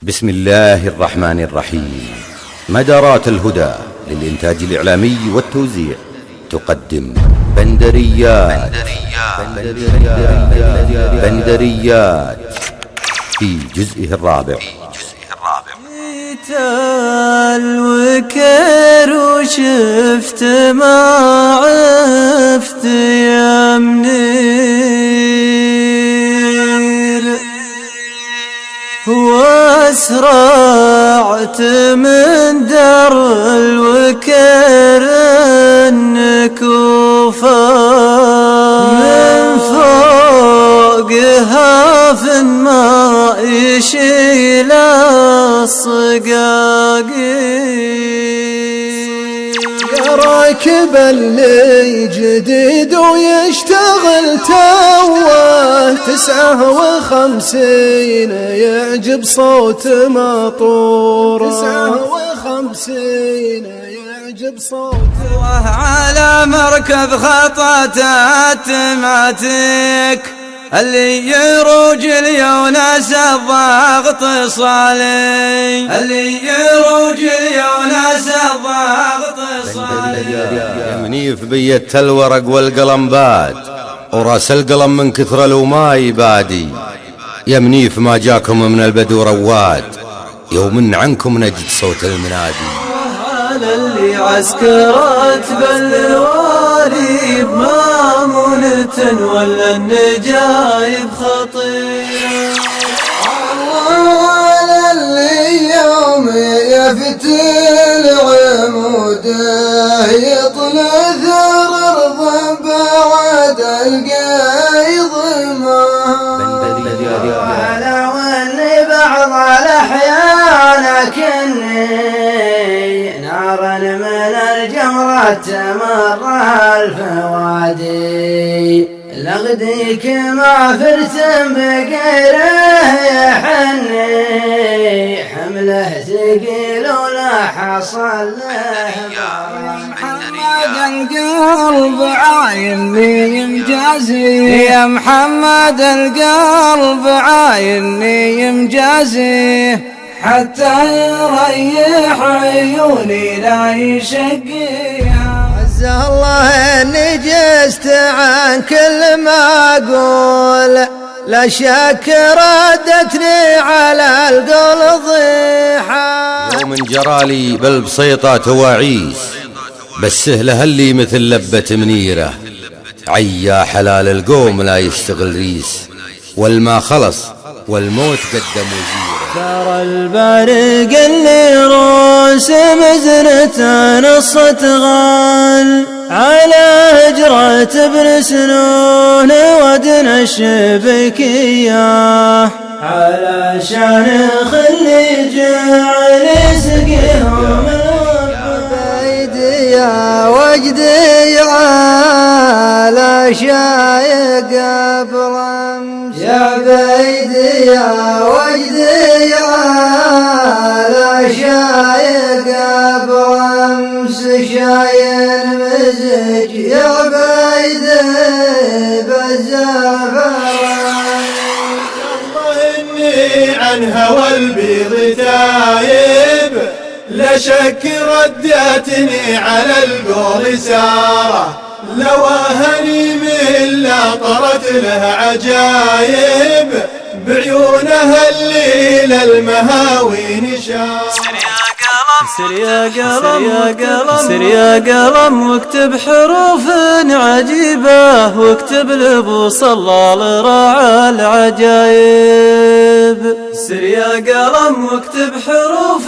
بسم الله الرحمن الرحيم. مدارات الهدى للإنتاج الإعلامي والتوزيع تقدم بندريات في جزئه الرابع. الوكر وشفت ما عفت يا منير، واسرعت من دار الوكر النكوفة من فوقها في ما يشيل الصقاقير. يا راكب اللي جديد ويشتغل توه 59 يعجب صوت مطور 59 يعجب صوت على مركب خطت التماتيك اللي يروج اليونس الضغط صالي، اللي يروج اليونس الضغط صالي. يا منيف بيت الورق والقلم باد وراس القلم من كثر لو ما يبادي. يا منيف ما جاكم من البدو رواد يوم عنكم نجد صوت المنادي. على اللي عسكرت بالوالي بمامونة ولا النجايب خطيرة. على اللي يوم يفتل عموده يطلع ثر الضب بعد القيض على واللي بعض الأحيان كني نارا من الجمرة تمر الفوادي لغديك ما فرت بقيره يحني حمله ثقيل ولا حصل له. محمد القلب عايني يمجازي، يا محمد القلب عايني يمجازي حتى يريح عيوني لا يشقي. عزه الله اني جزت عن كل ما اقول، لا شك ردتني على القول ضيحة. يوم جرالي بالبسيطة تواعيس بس سهله اللي مثل لبة منيرة. عيا حلال القوم لا يشتغل ريس والما خلص والموت قدم وزيره. ترى البارق اللي روس مزرة نصت غال على هجرة ابن سنون ودنا الشبكية على شان خلي جعل سقيهم بيدي يا وجدي على شايق برمش، يا بيدي يا وجدي على شايق برمس شاين مزج يا بيدي بالزعفران. الله اني عن هوى البيض تايب لا شك ردتني على القول ساره لو اهني من لا طرت له عجايب بعيونها الليل المهاوين شار. سر يا قلم واكتب حروف عجيبة واكتب لابو صلال راعى العجايب. سر يا قلم واكتب حروف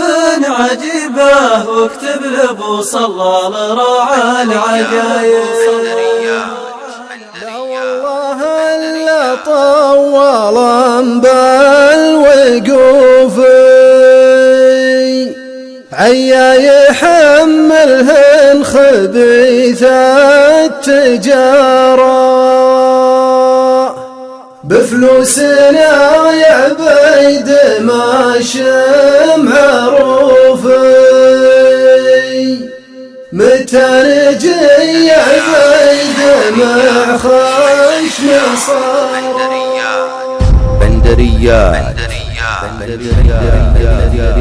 عجيبة واكتب لابو صلال راعى العجايب. لا والله الا طول بالوقوفي عيا يحملهن خبيث التجارة بفلوسنا يا عبيد ماشي معروفي متى نجي يا عبيد مع خشم صار. بندريات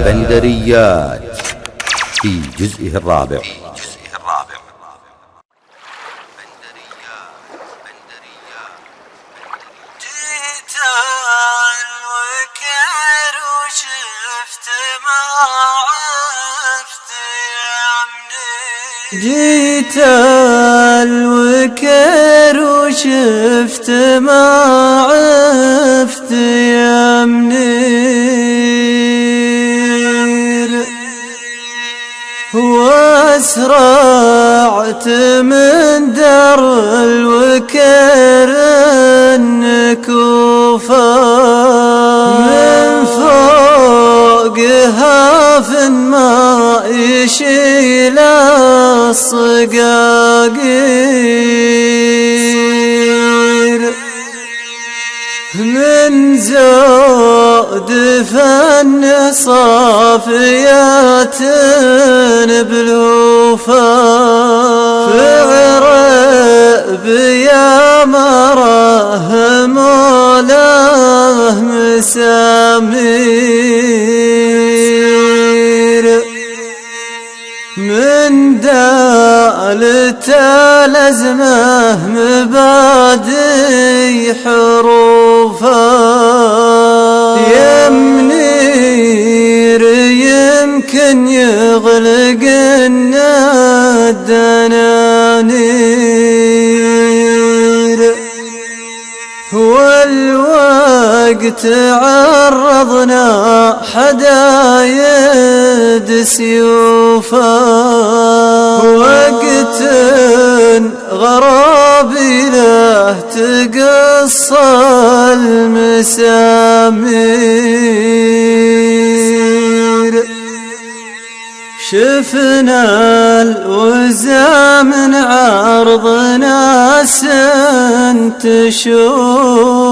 بندريات في جزئه الرابع. جيت الوكر وشفت ما عرفت يا منير، جيت الوكر وشفت ما عرفت يا منير، واسرعت من در الوكر النكوفة من فوقها في ما يشيل الصقاقير، من زود فن صافيات بلوفا في عرب يا مراه مولاه مسامير، من دالة الأزمة مبادئ حروفا يا منير، يمكن يغلق الدنانير، والوقت عرضنا حدايد سيوفا، وقت غرابي له تقص المسامير، شفنا الوزا من عرض ناس تشوفا.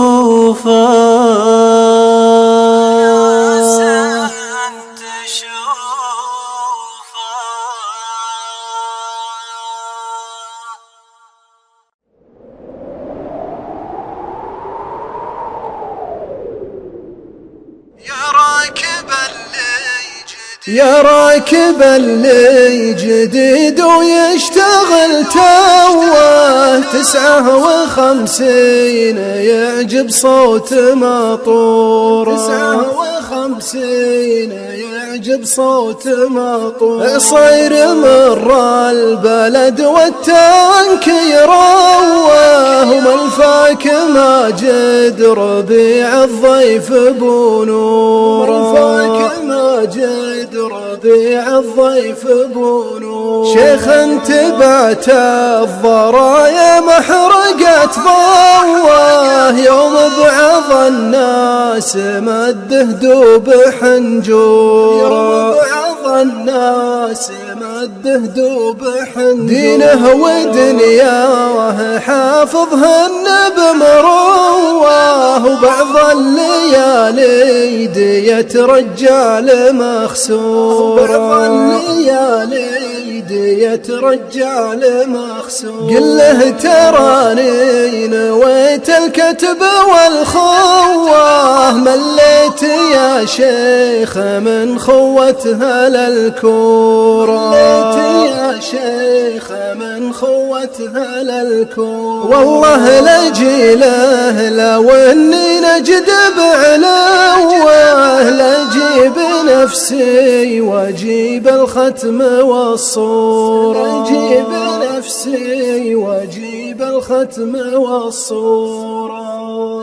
يا راكب اللي جديد ويشتغل توه 59 يعجب صوت ماطوره 59 يعجب صوت ماطوره، صير مر البلد والتانك يروه، وملفاك ماجد ربيع الضيف بنوره، ملفاك ماجد ربيع الضيف بنور، شيخ انتبعت الضرايا محرقت ضواه، يوم بعض الناس مده دوب حنجوره، يوم بعض الناس مده دوب حنجوره، دينه ودنياه حافظهن بمرواه، وبعض الليالي دية رجال مخسور، بعض الليالي دية رجال مخسور، قل له تراني نويت الكتب والخواه، مليت يا شيخ من خوتها للكورة، مليت يا شيخ من خوتها للكورة، والله لجيله لو اني نجد بعلوه، لجيب نفسي واجيب الختم والصورة، اجيب نفسي واجيب الختم والصورة،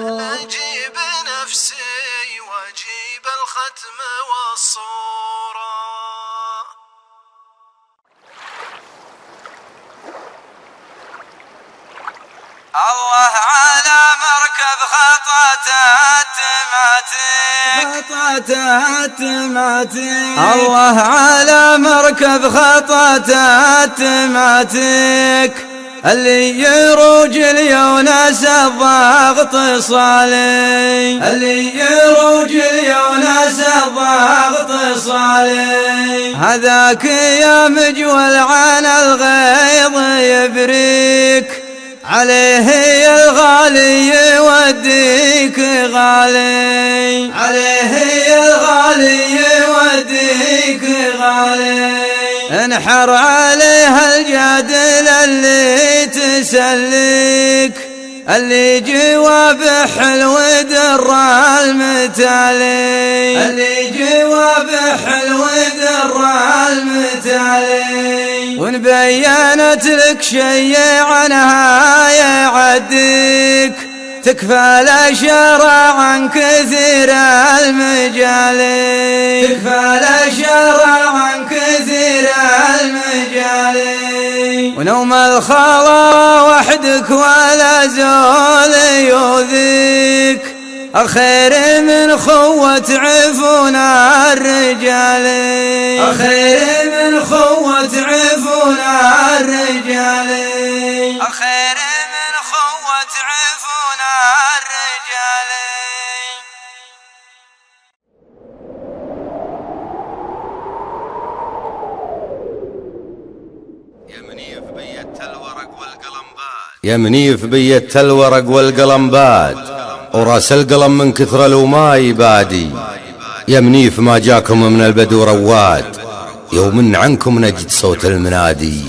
اجيب نفسي واجيب الختم والصورة. الله على مركب خطاته الله على مركب خطاته اللي يروج اليونس الضغط صالي، اللي يروج اليونس الضغط صالي، هذاك يا مجول عن الغيظ يبريك، عليه يا الغالي يوديك غالي، عليه يا الغالي يوديك غالي، انحر عليها الجادل اللي تسليك، اللي جوابه حلو در المتالي، اللي جوابه حلو در المتالي، وان بينت لك شي عنها يعديك، تكفى الأشرع عن كثير المجالي، تكفى الأشرع عن كثير المجالي، ونوم الخلا وحدك ولا زول يؤذيك، الخير من خوة عفون الرجال، الخير من خوة عفون الرجال، الخير من خوة عفون الرجال. يا منيف بيت الورق والقلمباد، وراس القلم من كثر لو ما يبادي، يا منيف ما جاكم من البدو رواد، يوم عنكم نجد صوت المنادي،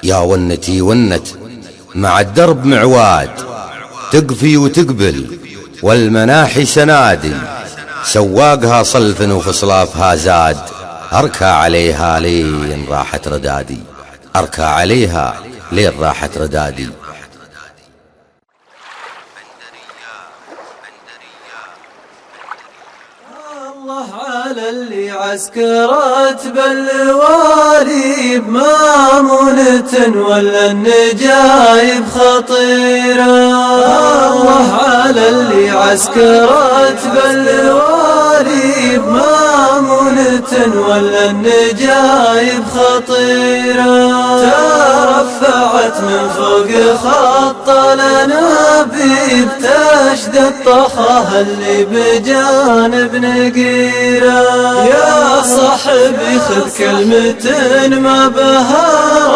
يا ونتي ونت مع الدرب معواد، تقفي وتقبل والمناحي سنادي، سواقها صلف وفصلافها زاد، أركى عليها لين راحت ردادي، أركى عليها لين راحت ردادي. الله على اللي عسكرت بالوالي بمامونة ولا النجايب خطيرة، الله على اللي عسكرت بالوالي بمامونة ولا النجايب خطيرة، ترفعت من فوق خط الانابيب تشد الطخة اللي بجانب نقيرة، يا صاحبي خذ كلمة ما بها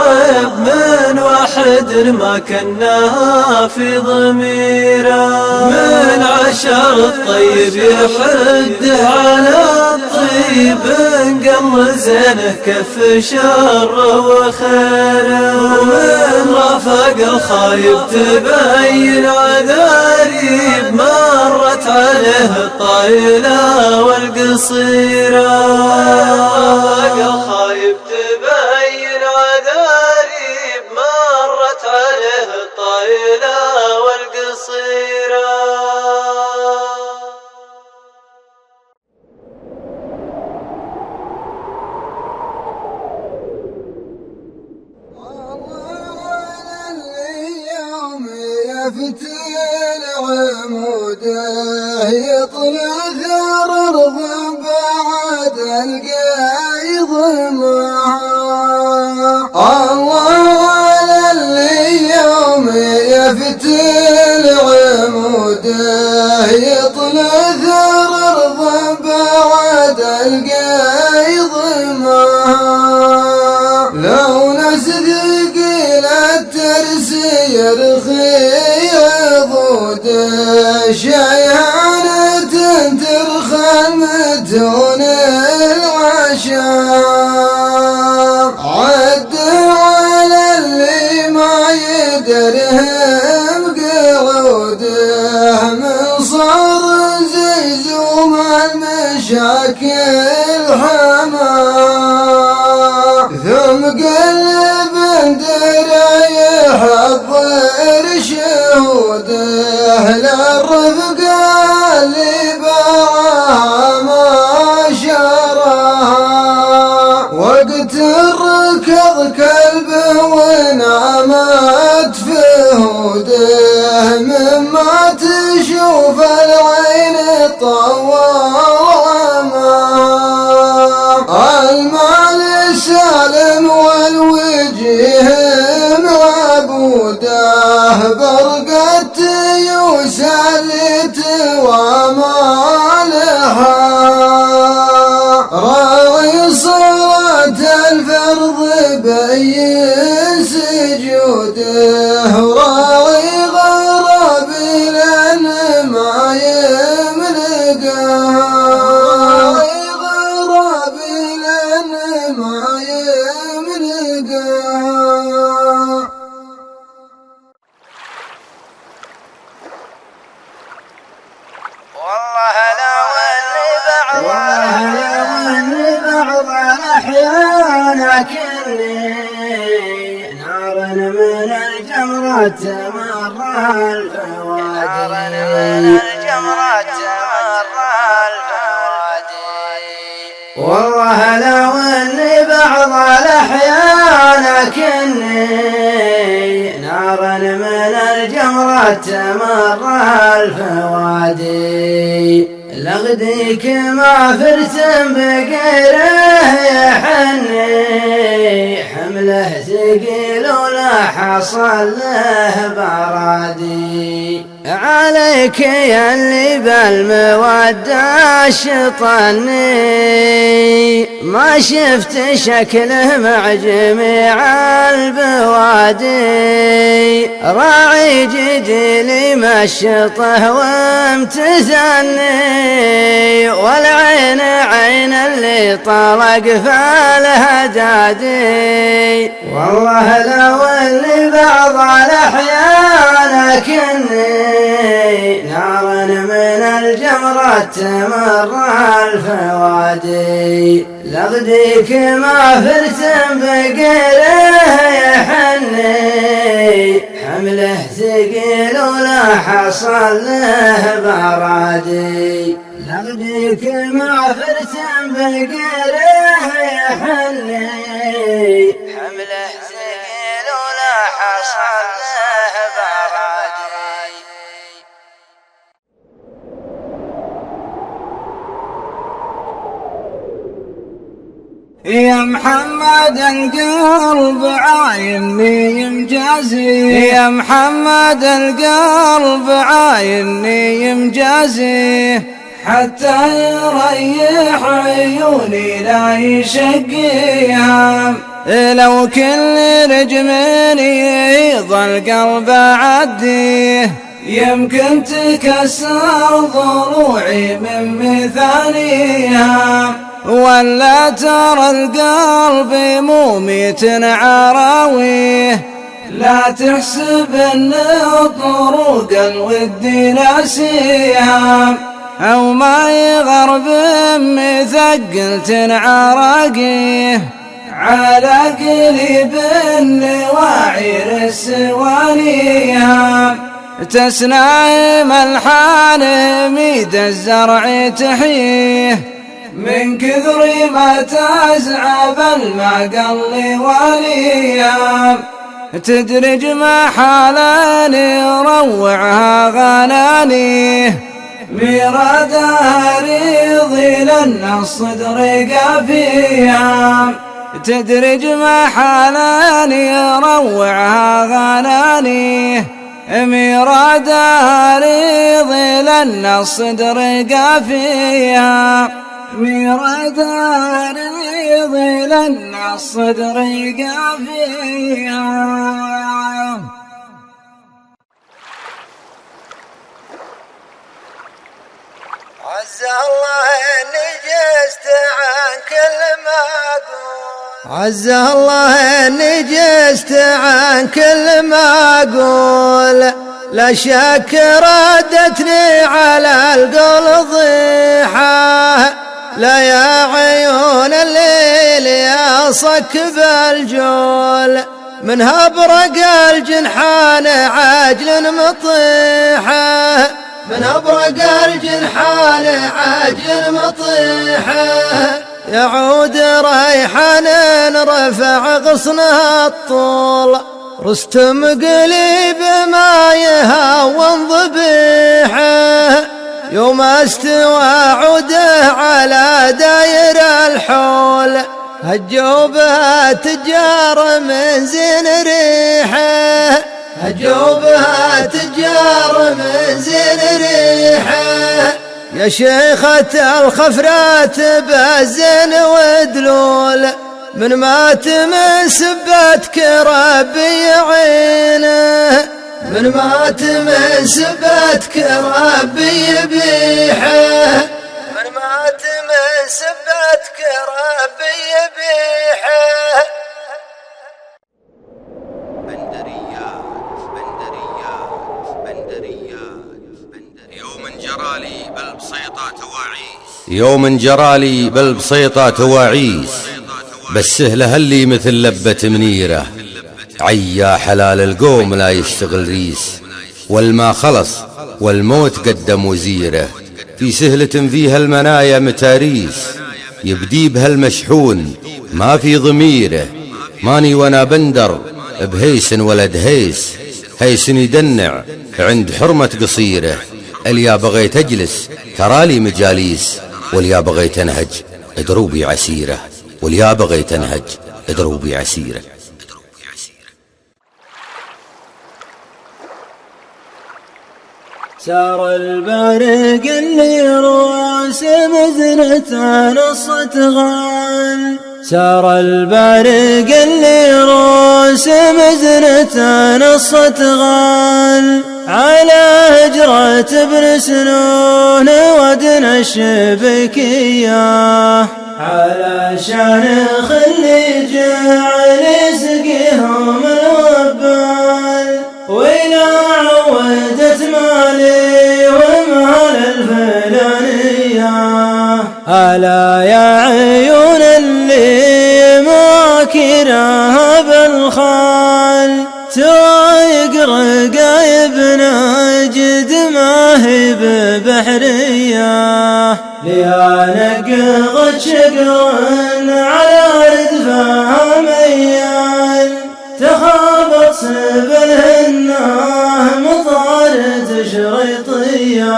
ريب من واحد ما كناها في ضميره، من عشر الطيب يحده على الطيب انقل زينه كف شر وخيره، ومن رفق الخايب تبين عذاريب مرت عليه الطايلة والقصيرة، رفق الخايب تبين عذاريب مرت عليه الطايلة والقصيرة. فتيل عموده يطلع ثار ارض بعد القيض معه، الله على اللي يوم يفتيل عموده يطلع ثار ارض بعد القيض معه، لو ناس ثقيل الترسي يرخي شيانة ترخى المتون العشاء، عد على اللي ما يدرهم قعوده من صار زيزوم المشاكل حما، ثم قلب درايح الضر شهوده للرفق اللي باعها ما شراها، وقت الركض كلبه ونامت فهوده مما تشوف العين طوال المال سالم والوجه معبوده، برقت يسالت ومالها، راوي صلاة الفرض بين سجوده، راوي لكني نار من الجمرة مر الفوادي والله لو اني بعض الاحيان كني نارا من الجمرة مر الفوادي لغديك ما فرس بقيره يحني حمله ثقيل ولا حصل له برادي عليك يا اللي بالمودة شطني ما شفت شكله مع جميع البوادي راعي جديلي مشطه وامتثني والعين عين اللي طلق فالهدادي والله لو اللي بعض الاحيان كني نارا من الجمرة مر الفوادي لغديك ما فرس بقيره يحني حمله ثقيل ولا حصل له برادي لغديك ما فرس بقيره يحني حمله ثقيل ولا حصل له برادي يا محمد القلب عايني يمجازي يا محمد القلب عايني يمجازي حتى يريح عيوني لا يشقيها لو كل رجمني يظل قلب عديه يمكن تكسر ضلوعي من مثاليها ولا ترى القلب مميت عراويه لا تحسب ان طرق الود ناسيها او ما يغرب مثقلة عراقيه على قليب النواعير السوانيها تسنايم الحان ميد الزرع تحيه من كثر ما تزعب المعقل واليام تدرج محالا يروعها غنانيه ميرادها ريضي لنا الصدر قافيا تدرج محالا يروعها غنانيه ميرادها ريضي لنا الصدر قافيا ميرادها ريضي لنا الصدر قافيا عز الله اني جزت عن كل ما اقول عز الله اني جزت عن كل ما اقول لا شك ردتني على القول ضيحه لا يا عيون الليل يا صكب الجول من هبرق الجنحان عجل مطيحه من أبرق الجنحان عجل مطيحه يعود ريحان رفع غصنها الطول رستم قليب ما يهون ضبيحه يوم استوى عوده على داير الحول هجوا بها تجار من زين ريحه هجوا بها تجار من زين ريحه يا شيخة الخفرات بالزين ودلول من مات من سبتك ربي عينه من مات من سبتك ربي يبيحه من مات من سبتك ربي يبيحه يوم جرالي بالبسيطة تواعيس بس سهله اللي مثل لبة منيره. عيا حلال القوم لا يشتغل ريس، والما خلص والموت قدم وزيره. في سهلة فيها المنايا متاريس، يبدي بها المشحون ما في ضميره. ماني وانا بندر بهيس ولد هيس، هيس يدنع عند حرمة قصيره. اليا بغيت اجلس ترالي مجاليس، واليا بغيت انهج دروبي عسيره، واليا بغيت انهج دروبي عسيره. سار البارق اللي روس مزنة نصت غال، سار البارق اللي روس مزنة نصت غال، على هجرة ابن سنون ودنا الشبكية، على شان خلي جعل يسقيهم الوبال، وإلى عودت مالي ومال الفلانية. ألا يا عيون اللي ماكرها بالخال، ترايق رقايب نجد ما هي ببحرية، ليا نقغت شقر على ردفها ميال، تخابط سبلهن مطارد شريطية،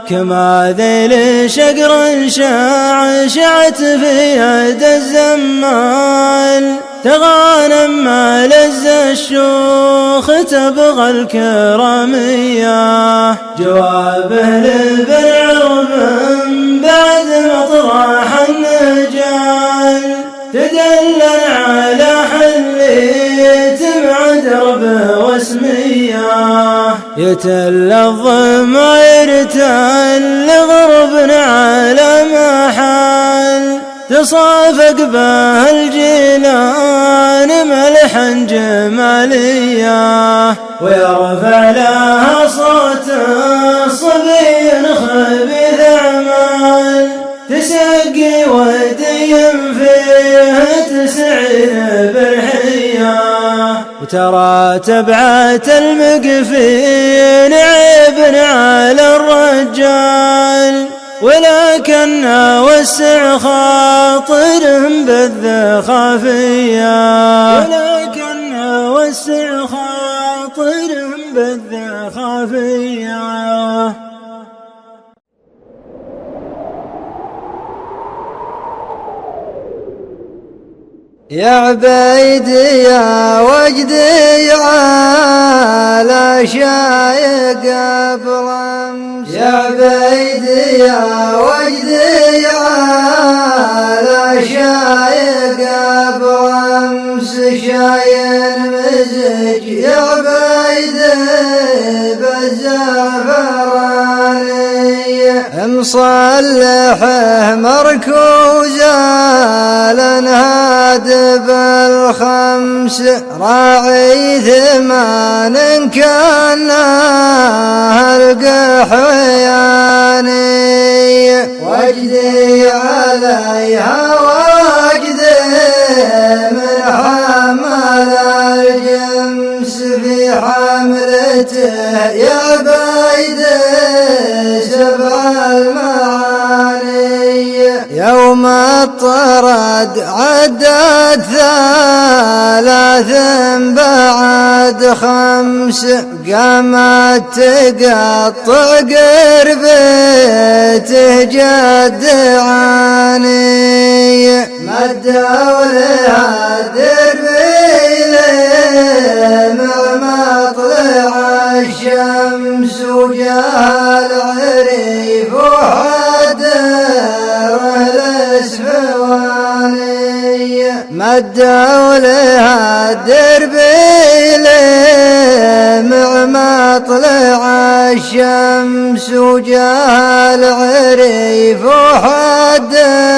كما ذيل شقر شعشعت في يد الزمال، تغانم ما لز الشوخ تبغى الكرامية، جوابه لبن عرب بعد مطرح النجال، تدلل على حليت مع دربه واسمية، يتلظ ما يرتل غرب على محل، تصافق به الجيلان ملحا جمالية، ويرفع لها صوت الصبي خبيث أعمال، تسقي وديم فيه تسعين برحية، وترى تبعة المقفين عيب على الرجال، ولكن وسع خاطرهم بالذخافية، ولكن وسع خاطرهم بالذخافية. يا عبيدي يا وجدي على شايق برمس، يا عبيدي يا وجدي على شايق برمس، شاين مزج يا عبيدي بالزعفراني، مصلحه مركوزه لنهاد بالخمس، راعي 8 كان القحياني، وجدي عليها وجدي من حمل الجمس، في حملته يا بيدي 7 المعاني، يوم الطرد عدت 3 بعد 5، قامت تقطع قربته جدعاني، مدوا لها دربيله مع مطلع الشمس، وجاه العريف وحدره الاسفواني، مدوا لها دربيله مع مطلع الشمس، وجاه العريف وحدره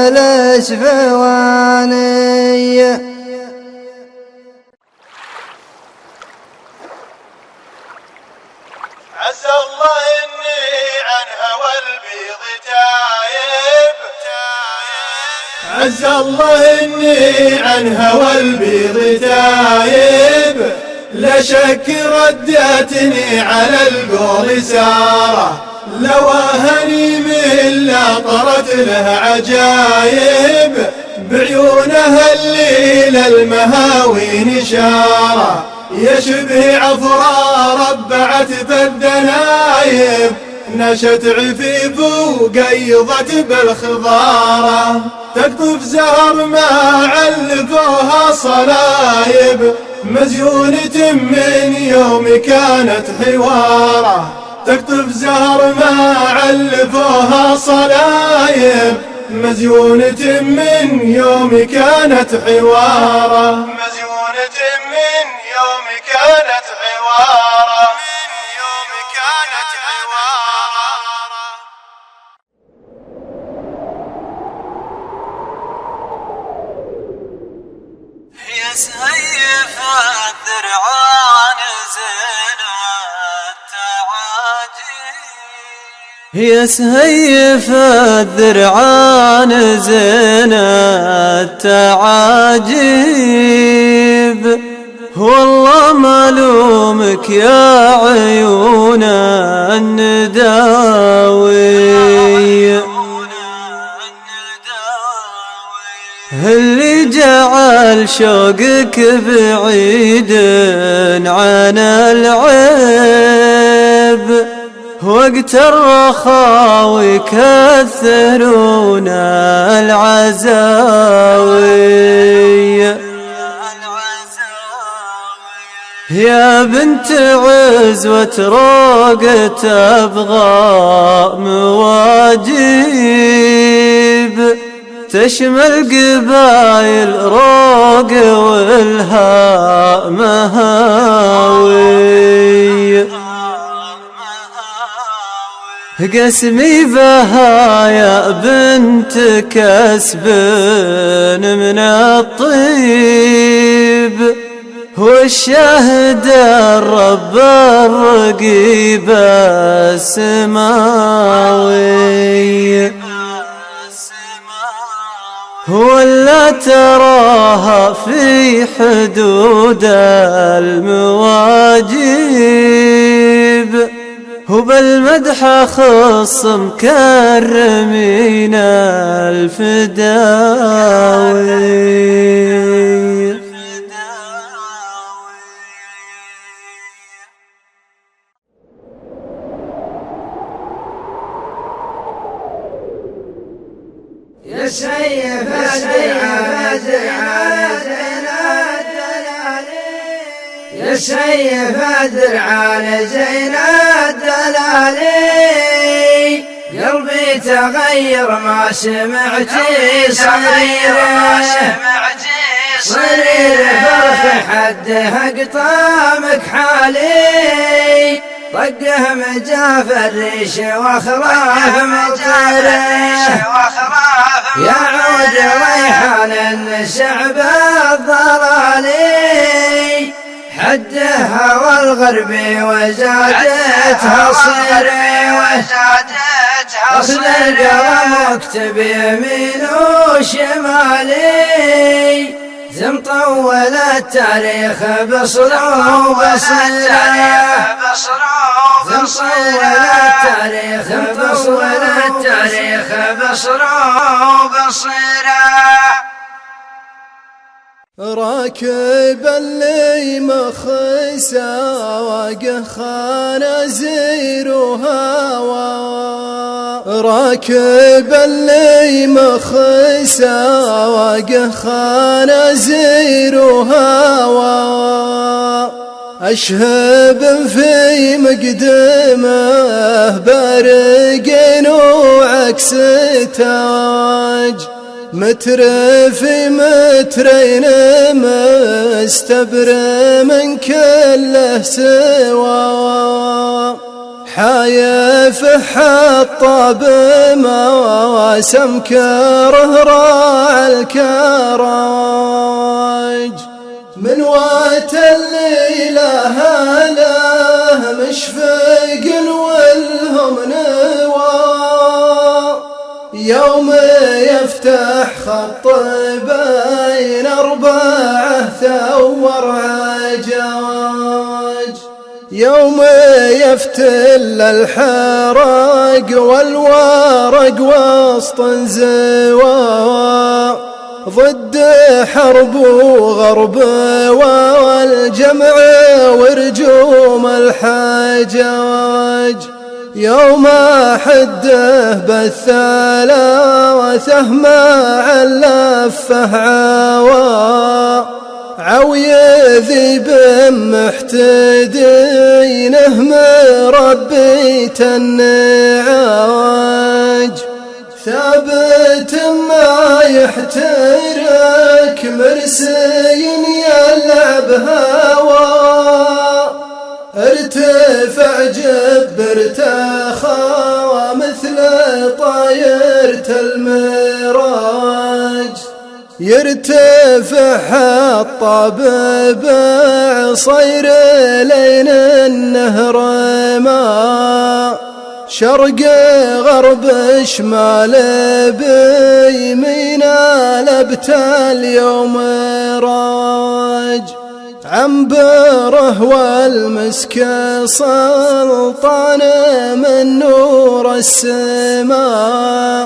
الاسفواني. عسى الله إني عن هوى البيض تايب، عز الله إني عن هوى البيض تايب، لا شك ردتني على القول سارة، لو أهني من لا طرت له عجايب، بعيونها اللي للمهاوين إشارة، يشبه عفرا ربعت بالدنايب، نشت عفيف وقيضت بالخضارة، تقطف زهر ما علفوها صلايب، مزيونة من يوم كانت حوارة، تقطف زهر ما علفوها صلايب، مزيونة من يوم كانت حوارة، مزيونة من يوم كانت حوارة، من يوم كانت حوارة. يا سيف الدرعان زينة التعاجيب، يا سيف الدرعان زينة التعاجيب، والله ما لومك يا عيون النداوي، اللي جعل شوقك بعيد عن العيب، وقت الرخاوي كثرون العزاوي، يا بنت عزوة روق تبغى مواجيب، تشمل قبايل روق والها مهاوي، قسمي بها يا بنت كسب من الطيب، والشاهد الرب الرقيب السماوي، ولا تراها في حدود المواجيب، وبالمدح خص مكرمين الفداوي. يا سيف يا سيف الدرعان زين الدلالي، قلبي تغير ما سمعتي صرير فرخ حده قطامك حالي، طقه مجاف الريش واخراف مطرح، يا عود ريحان الشعب الضلالي، حدها والغربي وزادتها صيري، أصل القلم واكتب يمين وشمالي، زم طول التاريخ بصره وبصيره، زم طول التاريخ بصره وبصيره. راكب اللي مخسى واقه خنازير وهوى، راكب اللي مخسى واقه خنازير وهوى، أشهب في مقدمه بارق وعكس تاج، متر في مترين مستبر من كله سوا، حايف حطاب مواسم كره راع الكراج، من وات الليلة هله مشفق والهم نوا، يوم يفتح يفتح خط بين أربعة ثور عجاج، يوم يفتل الحرق والورق وسط زوا، ضد حرب وغرب والجمع ورجوم الحجاج، يوم حده بالثلاثة مع اللفه عوي ذيب محتدينه مربيت النعاج، ثابت ما يحترك مرسي يلعب هوا، ارتفع جبرتخا مثل طايرة المراج، يرتفع الطاب بعصير لين النهر ما، شرق غرب شمال بيمين لبت اليوم راج، عنبره والمسك سلطان من نور السماء،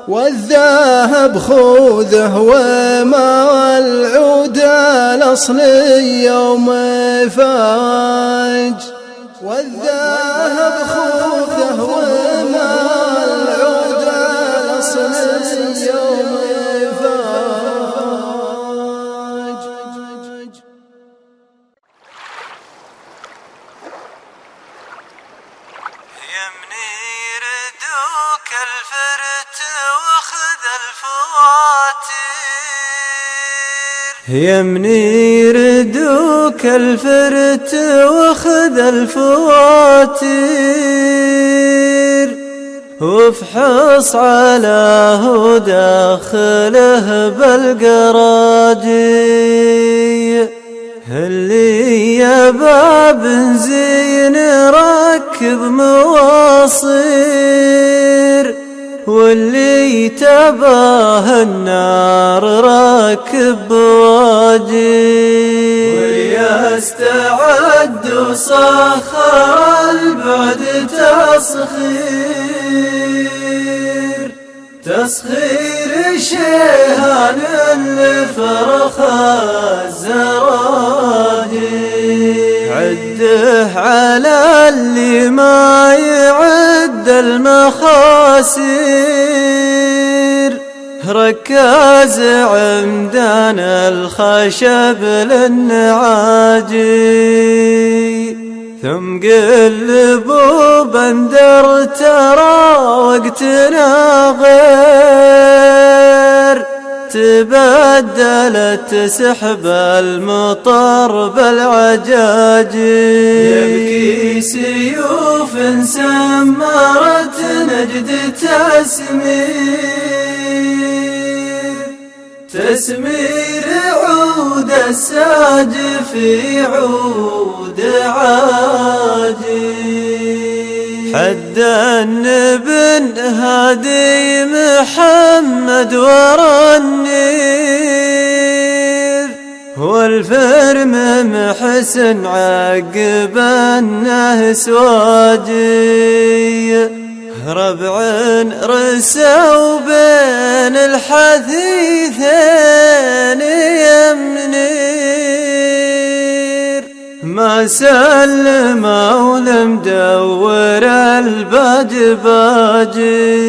والذهب خوذه وما العود الأصلي يوم فاج، والذهب خوذه وما العود الأصلي يوم فاج. يا منير دوك الفرت واخذ الفواتير، يا منير دوك الفرت واخذ الفواتير، وافحص على داخله بالقراجي، اللي يا باب زين ركب مواصير، واللي تباه النار راكب بواجي، واللي استعد وسخر البعد تسخير، تسخير شيهان لفرخ الزراجي، عده على اللي ما يعد المخاسير، ركاز عمدان الخشب للنعاجي، ثم قلبوا بندر ترى وقتنا غير، تبدلت سحب المطر بالعجاجي، يبكي سيوف سمرت نجد تسمير عود الساج في عود عاجي، حد النبن هادي محمد ورا النير، والفرم محسن عقب النهس واجي، ربع رسوا بين الحثيثين يا منير، ما سلم ولمدور الباج باجي،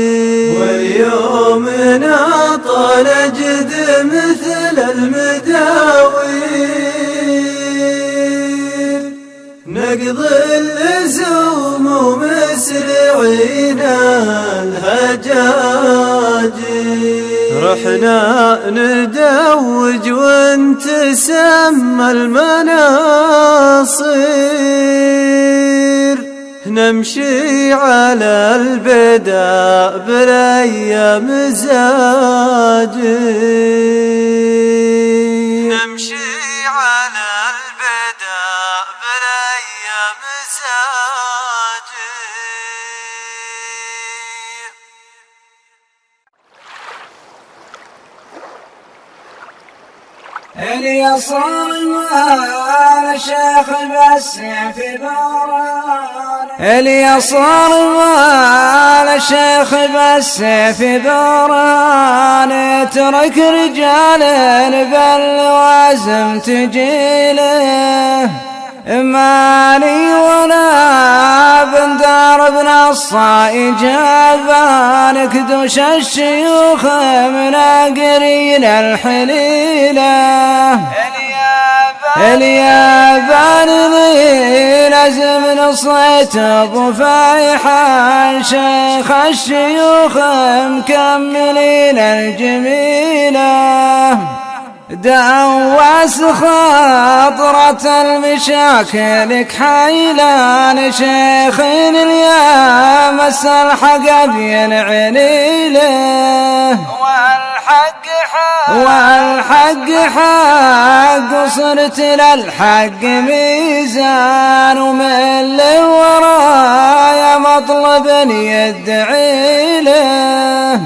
واليوم ناطل جد مثل المداوير، نقضي اللزوم ومسرعين الهجاجي، رحنا ندوج وانتسمى المناصير، نمشي على البداء بالايام زاجي، نمشي على البداء بالايام زاجي. اللي صار الشيخ بالسيف ثوران، اللي صار الشيخ بالسيف ثوران، ترك رجال باللوازم تجيله، ماني ولا بندار بن الصاي جابان، كدوش الشيوخ من قرين الحليله، اليابان ذي لازم نصيت ابو فايحة، شيخ الشيوخ مكملين الجميله، دواس خاطرة المشاكل كحيلان، شيخ اليامس الحق بينعني له، والحق حق صرت للحق ميزان، ومن ورايا مطلب يدعي له،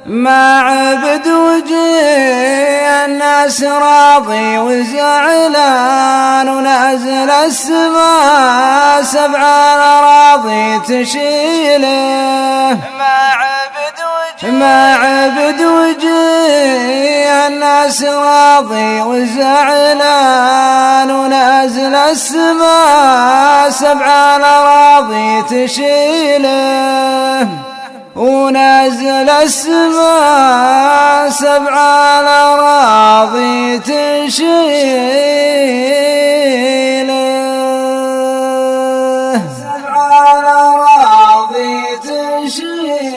ما عبد وجه الناس راضي وزعلان، ونازل السماء 7 أراضي تشيله، ما عبد وجه الناس راضي وزعلان، ونازل السماء 7 أراضي تشيله، ونازل السماء 7 أراضي تشيله، 7 أراضي تشيله.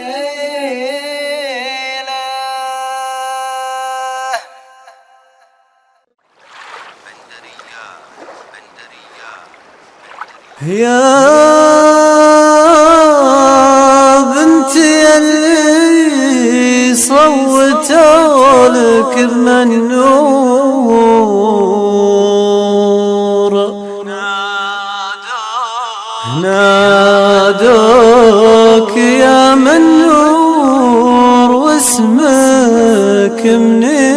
يا بنتي اللي صوتوا لك بمنور، نادوك يا منور واسمك منيرة،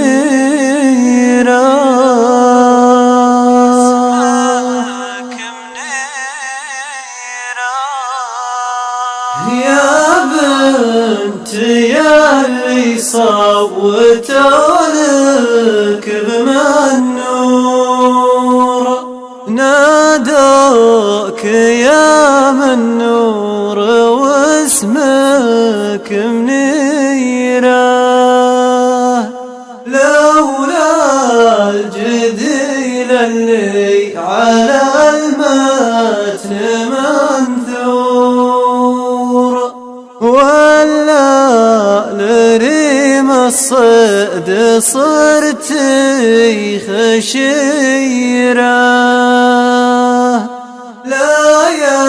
يا بنت يا اللي صوتوا لك بمنور، نادوك يا منور واسمك منيرة، لولا الجديل اللي على المتن منثور، ولا لريم الصيد صرتي خشيرة، لا يا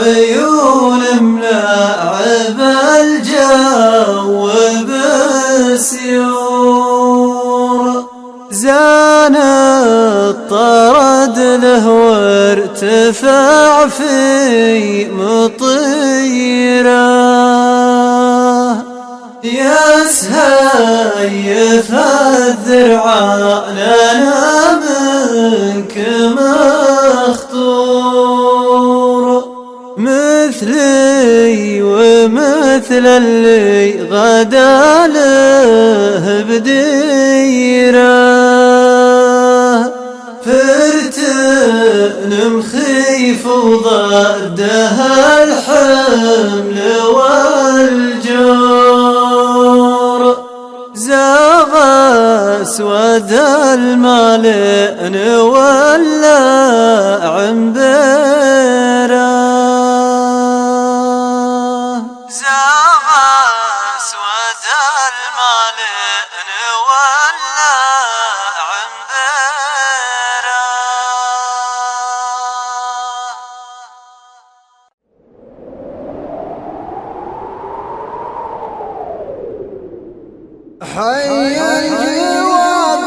عيون ملاعب الجو بالسيور، زان الطرد له وارتفع في مطيره، يا سهيف الذرعان انا منك مخطور، مثلي ومثل اللي غدا له بديره، فرتن مخيف وضدها الحمل والجور، زاغ اسود المالئن ولا عنبره، زاغ اسود المالئن ولا عنبره. حي الجواب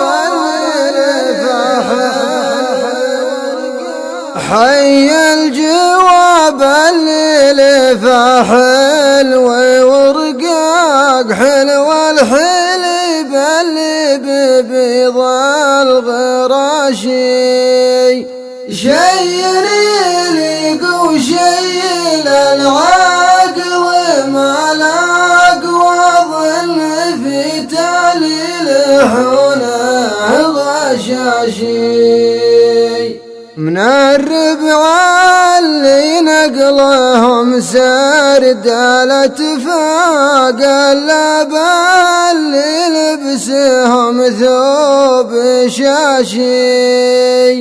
حي الجواب الليل فحلو ورقاق حلو الحليب اللي ببيضان، الغراشي، شي يليق وشي للعقل ما لاق، وظل في تالي لحونه غشاشي. من الربع اللي نقلهم سردالة فاق اللبا اللي لبسهم ثوب شاشي.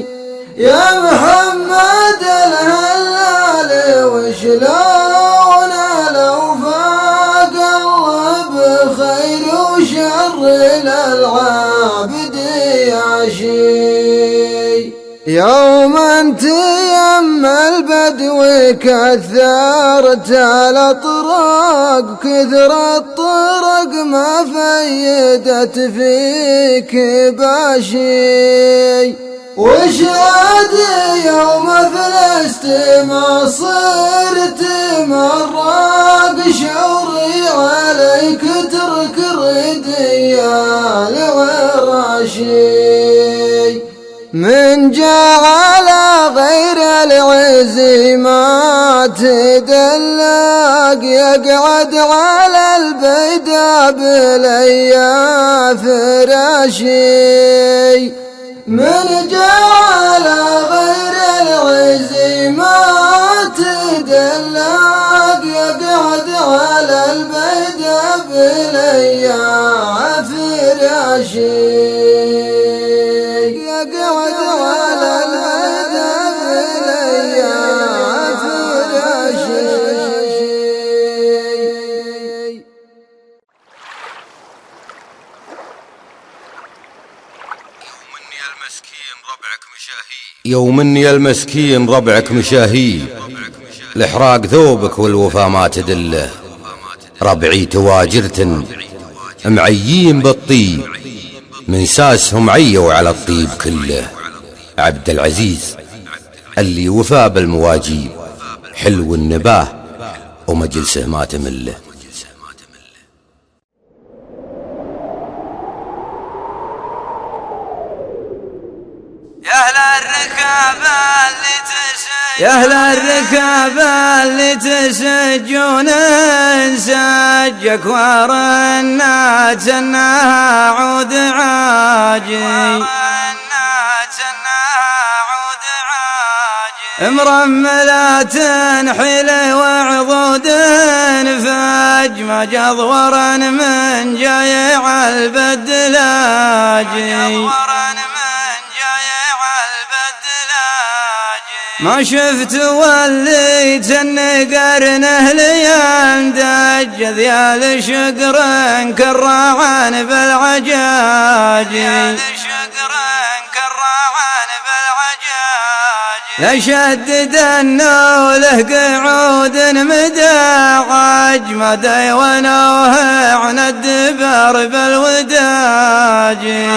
يا محمد الهلال وشلون لو فاق الله بخير وشر للعابد يعشي. يوما تيم البدو كثرت الأطراق، كثر الطرق ما فيدت فيك باشي. وشهد يوم فلست ما صرت مراق، شوري عليك ترك الرديال وراشي. من جعل غير العز ما تدلق، يقعد على البيداء بليا فراشي. من جعل غير العز ما تدلق، يقعد على البيداء بليا فراشي. يقعد على البيداء بليا فراشي. يومني المسكين ربعك مشاهي، لإحراق ثوبك والوفا ما تدله. ربعي تواجرة معيين بالطيب، من ساسهم عيوا على الطيب كله. عبد العزيز اللي وفى بالمواجيب، حلو النباه ومجلسه ما تمله. يا أهل الركاب اللي تسجون سجك ورنا جناها عود عاجي. مرملات حلي وعضود فج مجضورا من جايع البدلاجي. ما شفت واللي تنقرنه ليام دج ذيال شقر كراعان بالعجاجي. يشدد النوله قعود مداعج، مدى ونوه عن الدبر بالوداجي.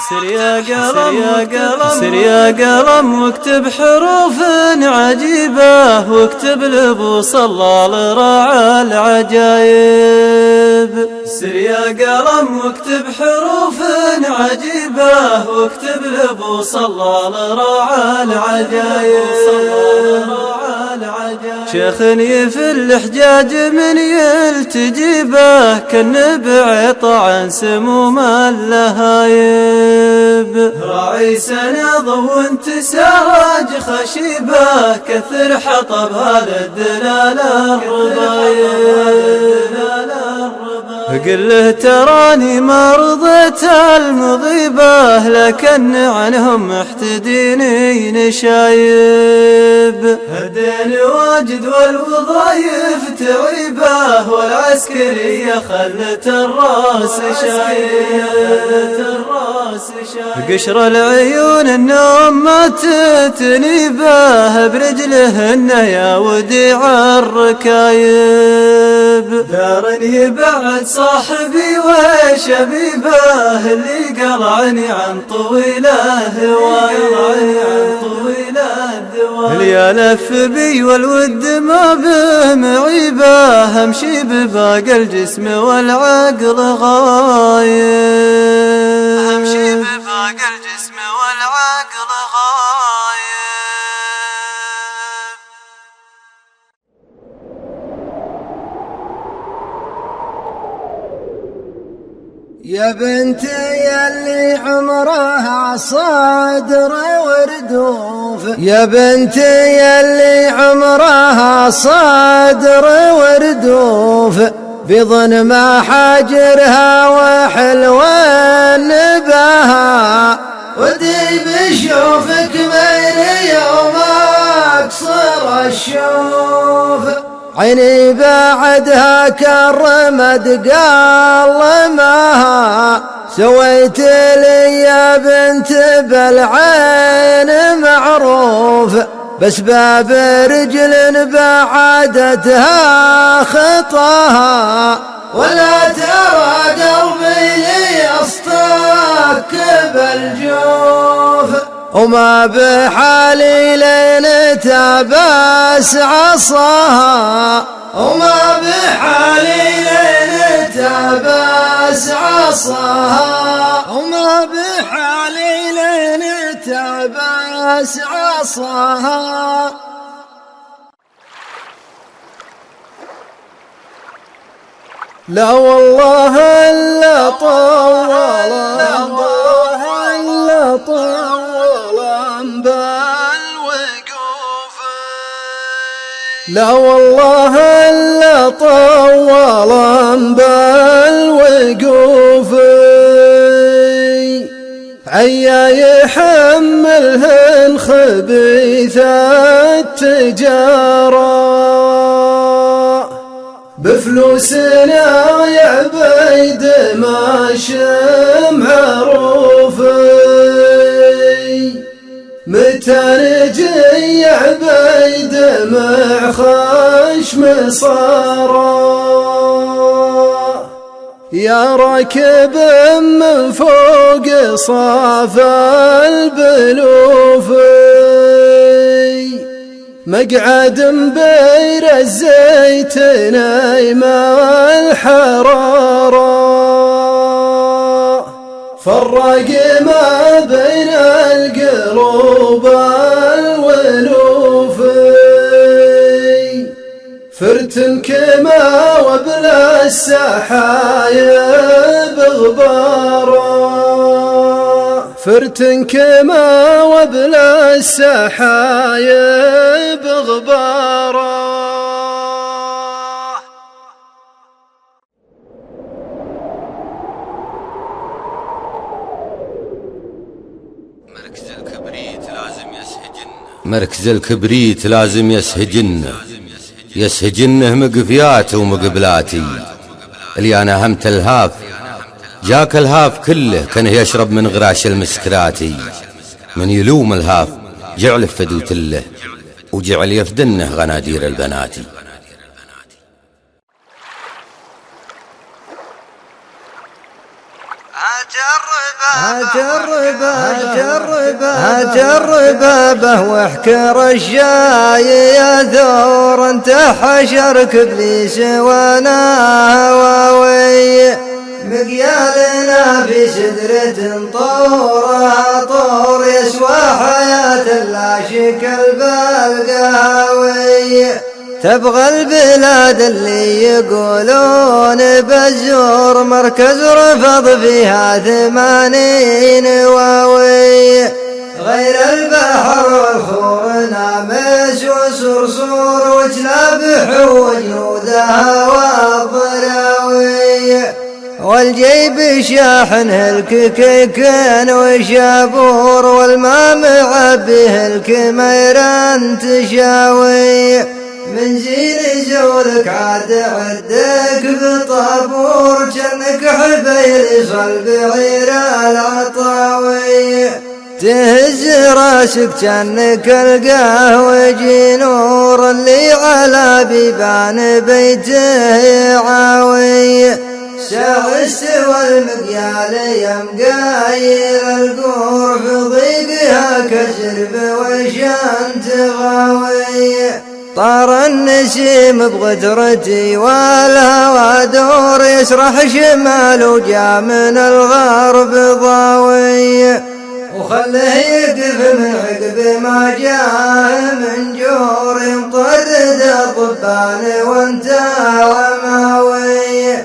سر يا قلم واكتب حروف عجيبة، واكتب لابو صلى لراعى العجايب. سر يا قلم واكتب حروف عجيبة، واكتب لابو صلى لراعى العجايب. شيخ في الحجاج من يلتجيبه، كالنبع طعن سموم اللهايب. راعي سنض وانت سراج خشيبه، كثر حطب هذا الدلال الربايب. قل له تراني ما رضيت المضيبه، لكن عنهم محتديني نشايب. الدين واجد والوظايف تعيبه، والعسكرية خلت الراس شايب. قشر العيون النوم ما تتنيبه، برجلهن يا وديع الركايب. دارني بعد صاحبي وشبيبه، اللي قلعني عن طويله هواي. ألف بي والود ما به معيبه، أمشي بباقي الجسم والعقل غايب، أمشي بباقي الجسم والعقل غايب. يا بنتي يلي عمرها صدر وردوف، يا بنتي يلي عمرها صدر وردوف، بظن ما حاجرها وحلوان بها، ودي بشوفك من يوم اقصر الشوف، عيني بعدها كرمت قلمها، سويت لي يا بنت بالعين معروف، بس باب رجل بعدتها خطاها، ولا ترى قلبي يصطك بالجوف، وما بحالي لين تباس عصاها، وما بحالي لين تباس عصاها، وما بحالي لين تباس عصاها. لا والله إلا طول، لا والله إلا طول بالوقوف، لا والله إلا طول بالوقوف، عيا يحملهن خبيث التجارة، بفلوسنا يا عبيد ماشي معروفي، متى نجي يا عبيد مع خشم صارا، يا راكب من فوق صاف البلوف، مقعد بير الزيت نايم الحرارة، فرق ما بين القلوب الولوف، فرتن كما وبلا السحايب غبارا، فرتن كما وبلا السحايب غبارا. مركز الكبريت لازم يسهجنه، يسهجنه مقفيات ومقبلاتي، اللي انا همت الهاف جاك الهاف كله كانه يشرب من غراش المسكراتي، من يلوم الهاف جعل فدوت له وجعل يفدنه غنادير البناتي. أجربه به واحكر الشاي يا ثور، انت حشرك ابليس وانا هواوي، مقيالنا في سدرة طورها طور، يسوى حياة لا شكل بالقهوي، تبغى البلاد اللي يقولون بزور، مركز رفض فيها 80 واوي، غير البحر والخور نامس وصرصور، وجلابح وجنودها والضراوي، والجيب شاحن الكيكين وشابور، والماء معبيه الكميران تشاوي، من زين زولك عاد عدك بطابور، جنك حبيل صلب عير العطاوي، تهز راسك جنك القهوجي نور، اللي على بيبان بيته عاوي، ساوس والمقيال يمقايل القور، في ضيقها كالزرب والشمس غاوي. طار النسيم بغدرتي والهوى دور يسرح شمال وجا من الغرب ضاوي. وخله يقف من عقب ما جاه من جور مطرد الضبان وانت وماوي.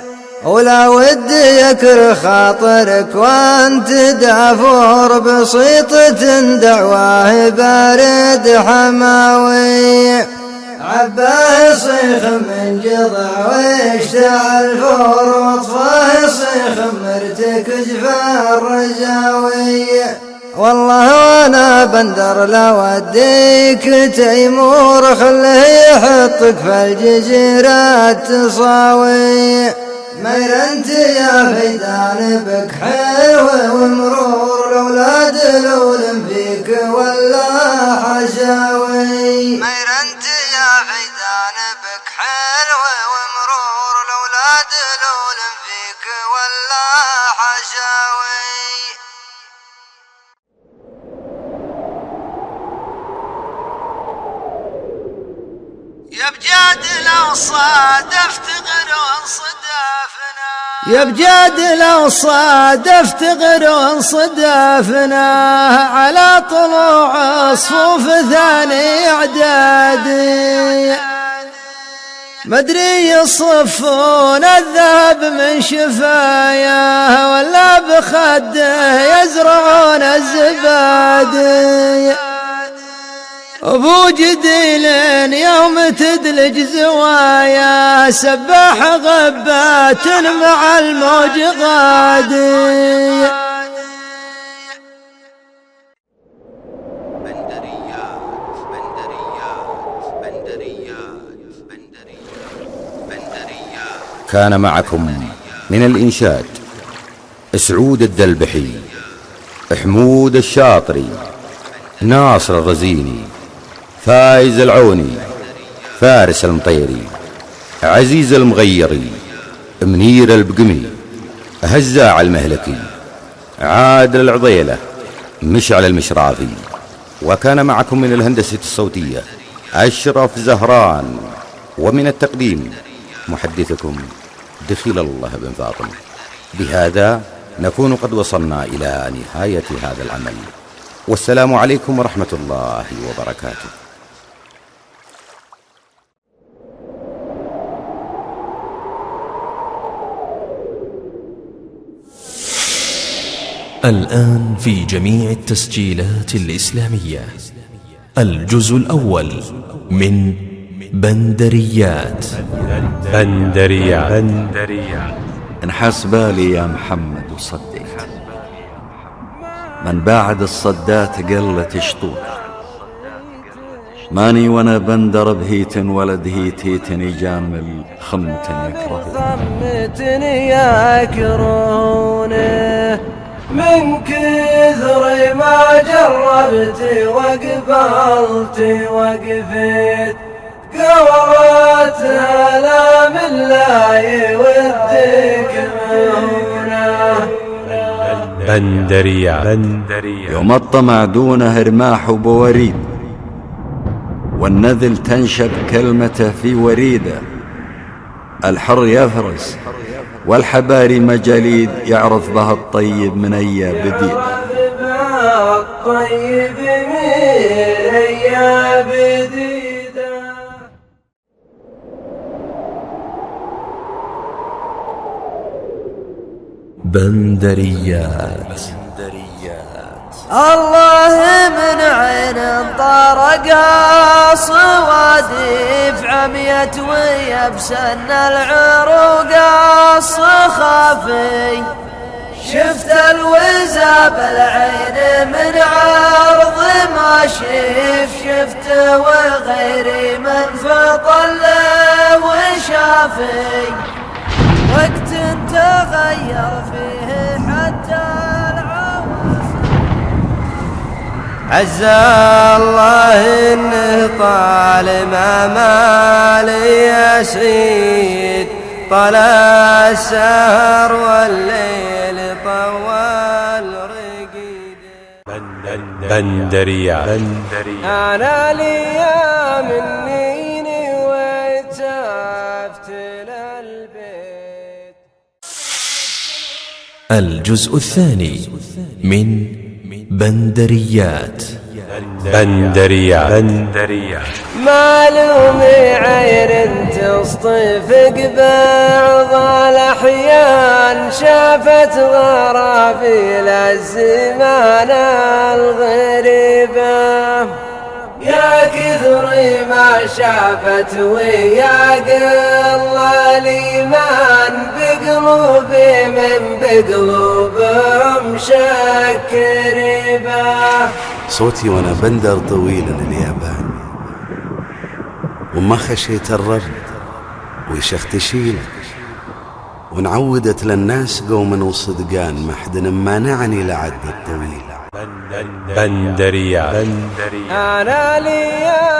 ولا ودي يكره خاطرك وانت دافور بسيطة دعواه بارد حماوي. عباه صيخ من جضع ويشتعل فور واطفاه صيخ مرتكز فالرزاوي. والله وانا بندر لوديك تيمور خله يحطك في الجزيرة تصاوي. مير انت يا فيدان بك حلو ومرور الاولاد لولم فيك ولا حشاوي. مير انت يا فيدان بك حلو ومرور الاولاد لولم فيك ولا حشاوي. يا بجاد لو صادفت غرون صدافنا، يا بجاد لو صادفت غرون صدافنا على طلوع الصفوف ثاني اعدادي. مدري يصفون الذهب من شفاياه ولا بخده يزرعون الزبادي. أبو جديل يوم تدلج زوايا سباح غبات مع الموج غادي. كان معكم من الإنشاد سعود الدلبحي، حمود الشاطري، ناصر الرزيني، فايز العوني، فارس المطيري، عزيز المغيري، منير البقمي، هزاع المهلكي، عادل العضيلة، مشعل المشرافي. وكان معكم من الهندسة الصوتية أشرف زهران، ومن التقديم محدثكم دخيل الله بن فاطم. بهذا نكون قد وصلنا إلى نهاية هذا العمل، والسلام عليكم ورحمة الله وبركاته. الآن في جميع التسجيلات الإسلامية الجزء الأول من بندريات. انحس بالي يا محمد وصدق، من بعد الصدات قلت شطوط. ماني وانا بندر بهيت ولد هيت يجامل خمة يكرهونه. من كثر ما جربت وقبلت وقفت قورت آلام لا يودك مهونه. يوم الطمع دونه رماح وبوريد، والنذل تنشب كلمته في وريده. الحر يفرس والحباري مجاليد، يعرف بها الطيب من أي بديد. الطيب من أي بديد. بندريات. الله من عين طرق صواديف عميت ويبسن العروق الصخافي. شفت الوزا بالعين من عرض ما شفت وغيري من فطل وشافي. وقت تغير فيه حتى عز الله إنه طال ما مالي يا سيد. طلع السهر والليل طوال رقيد. بندريات. أنا ليا مني واتفت للبيت. الجزء الثاني من بندريات. معلومي عير تصطفق بعض الأحيان، شافت غرابيل الزمان الغريبة، يا كثر ما شافت ويا قل الإيمان، بقلوبي من بقلوبهم شكريبة. صوتي وانا بندر طويل اليابان، وما خشيت الرد ويشختشيله، ونعودت للناس قوم وصدقان، ما حد مانعني لعد الطويل. بندريات. أنا ليا